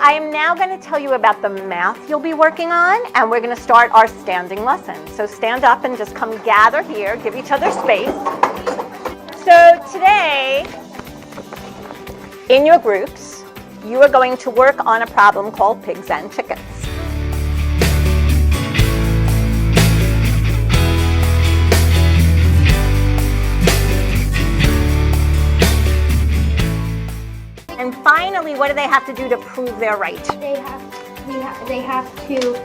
I am now going to tell you about the math you'll be working on, and we're going to start our standing lesson. So stand up and just come gather here, give each other space. So today, in your groups, you are going to work on a problem called pigs and chickens. And finally, what do they have to do to prove they're right? They have to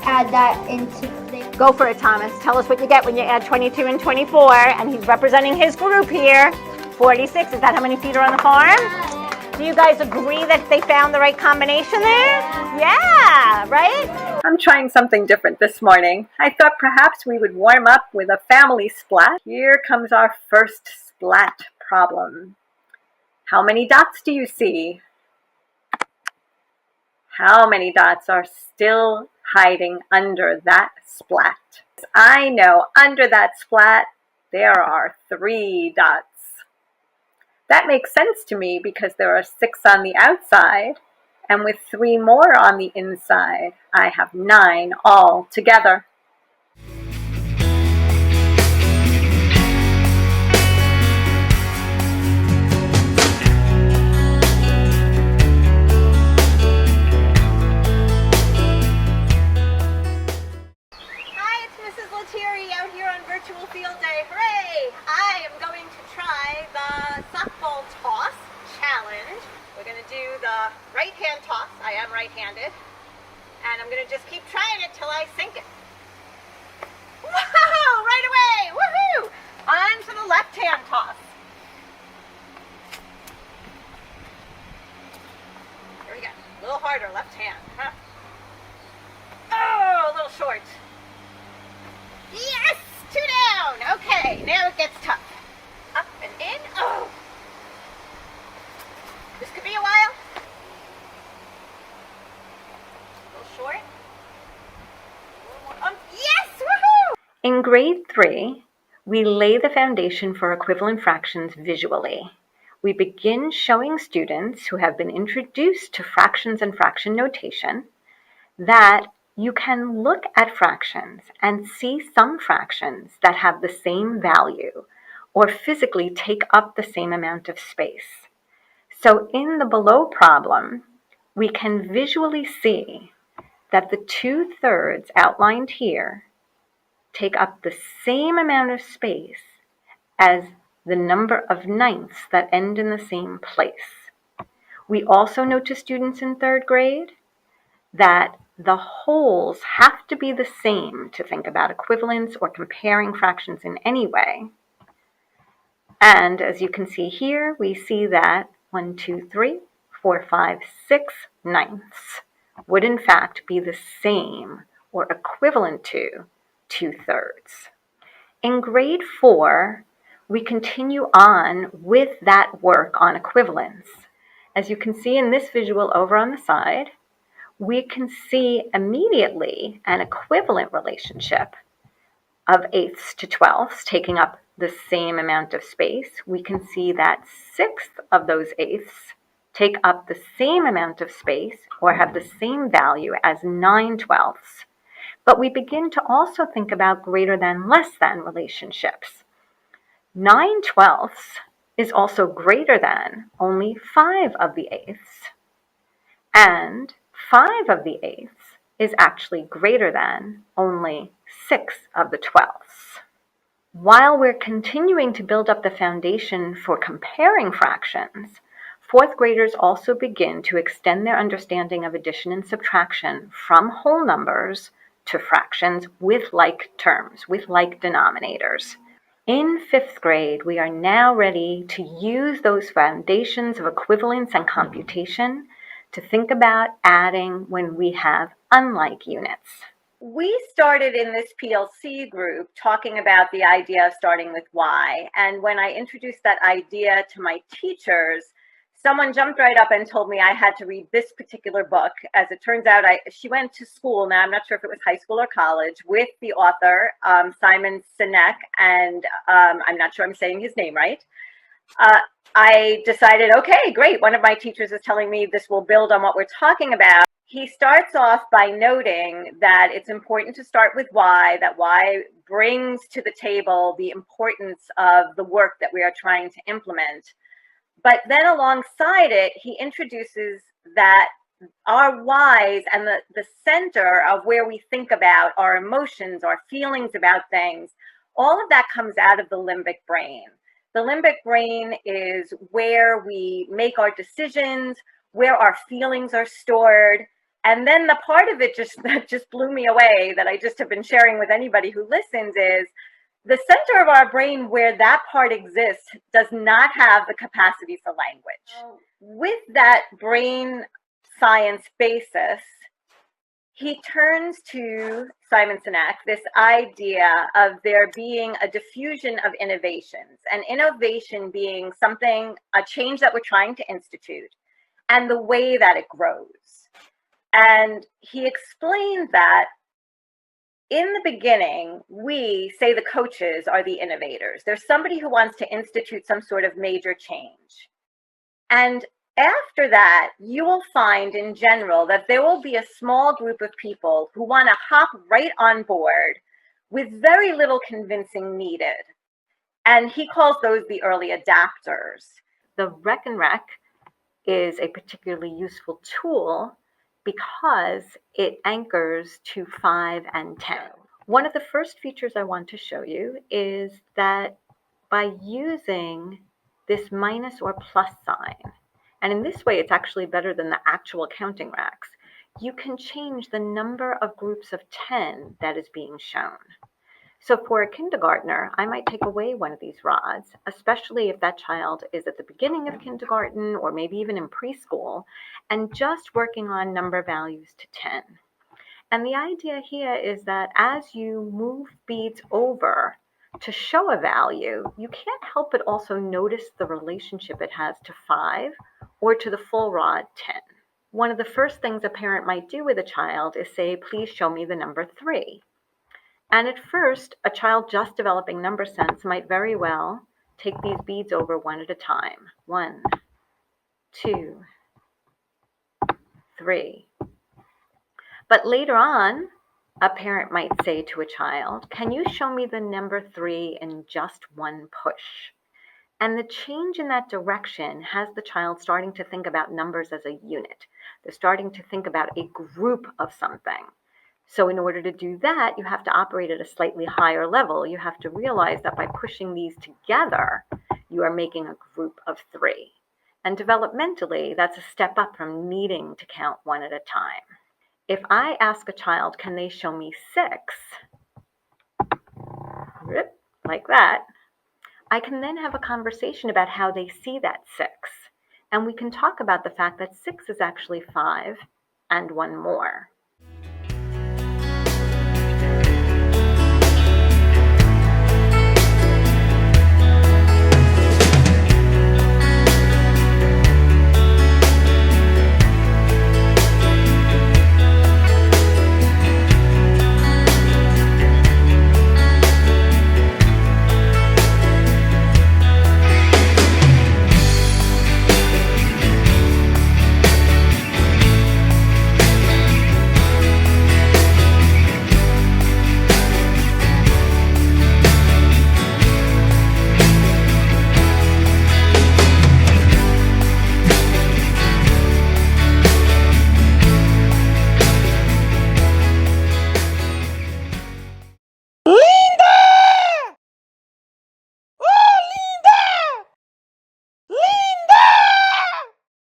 add that into. Go for it, Thomas. Tell us what you get when you add 22 and 24. And he's representing his group here. 46. Is that how many feet are on the farm? Do you guys agree that they found the right combination there? Yeah, right? I'm trying something different this morning. I thought perhaps we would warm up with a family splat. Here comes our first splat problem. How many dots do you see? How many dots are still hiding under that splat? I know under that splat there are 3 dots. That makes sense to me because there are 6 on the outside, and with 3 more on the inside, I have 9 all together. Virtual field day, hooray! I am going to try the softball toss challenge. We're going to do the right hand toss. I am right-handed. And I'm going to just keep trying it till I sink it. Wow! Right away! Woohoo! On to the left hand toss. Here we go. A little harder, left hand. Huh? Oh, a little short. Yes! 2 down. Okay, now it gets tough. Up and in. Oh. This could be a while. A little short. A little more. Yes! Woohoo! In grade 3, we lay the foundation for equivalent fractions visually. We begin showing students who have been introduced to fractions and fraction notation that you can look at fractions and see some fractions that have the same value or physically take up the same amount of space. So in the below problem, we can visually see that the 2/3 outlined here take up the same amount of space as the number of ninths that end in the same place. We also note to students in 3rd grade that the wholes have to be the same to think about equivalence or comparing fractions in any way. And as you can see here, we see that 1, 2, 3, 4, 5, 6 ninths would in fact be the same or equivalent to 2/3. In grade 4, we continue on with that work on equivalence. As you can see in this visual over on the side, we can see immediately an equivalent relationship of 8ths to 12ths taking up the same amount of space. We can see that 6 of those 8ths take up the same amount of space or have the same value as 9/12ths. But we begin to also think about greater than, less than relationships. 9/12ths is also greater than only 5 of the 8ths, and 5 of the 8ths is actually greater than only 6 of the 12ths. While we're continuing to build up the foundation for comparing fractions, 4th graders also begin to extend their understanding of addition and subtraction from whole numbers to fractions with like terms, with like denominators. In 5th grade, we are now ready to use those foundations of equivalence and computation to think about adding when we have unlike units. We started in this PLC group talking about the idea of starting with Y, and when I introduced that idea to my teachers, someone jumped right up and told me I had to read this particular book. As it turns out, she went to school, now I'm not sure if it was high school or college, with the author, Simon Sinek, and I'm not sure I'm saying his name right. I decided, okay, great. One of my teachers is telling me this will build on what we're talking about. He starts off by noting that it's important to start with why, that why brings to the table the importance of the work that we are trying to implement. But then alongside it, he introduces that our whys and the center of where we think about our emotions, our feelings about things, all of that comes out of the limbic brain. The limbic brain is where we make our decisions, where our feelings are stored. And then the part of it that just blew me away, that I just have been sharing with anybody who listens, is the center of our brain where that part exists does not have the capacity for language. With that brain science basis, he turns to Simon Sinek this idea of there being a diffusion of innovations, and innovation being something, a change that we're trying to institute, and the way that it grows. And he explained that in the beginning, we, say the coaches, are the innovators. There's somebody who wants to institute some sort of major change. And after that, you will find in general that there will be a small group of people who want to hop right on board with very little convincing needed. And he calls those the early adapters. The Rec and Rec is a particularly useful tool because it anchors to 5 and 10. One of the first features I want to show you is that by using this minus or plus sign, and in this way it's actually better than the actual counting racks, you can change the number of groups of 10 that is being shown. So for a kindergartner, I might take away one of these rods, especially if that child is at the beginning of kindergarten or maybe even in preschool, and just working on number values to 10. And the idea here is that as you move beads over to show a value, you can't help but also notice the relationship it has to 5 or to the full rod 10. One of the first things a parent might do with a child is say, please show me the number 3. And at first, a child just developing number sense might very well take these beads over one at a time. 1, 2, 3. But later on, a parent might say to a child, can you show me the number 3 in just one push? And the change in that direction has the child starting to think about numbers as a unit. They're starting to think about a group of something. So in order to do that, you have to operate at a slightly higher level. You have to realize that by pushing these together, you are making a group of 3. And developmentally, that's a step up from needing to count one at a time. If I ask a child, can they show me 6? Like that, I can then have a conversation about how they see that 6. And we can talk about the fact that 6 is actually 5 and 1 more.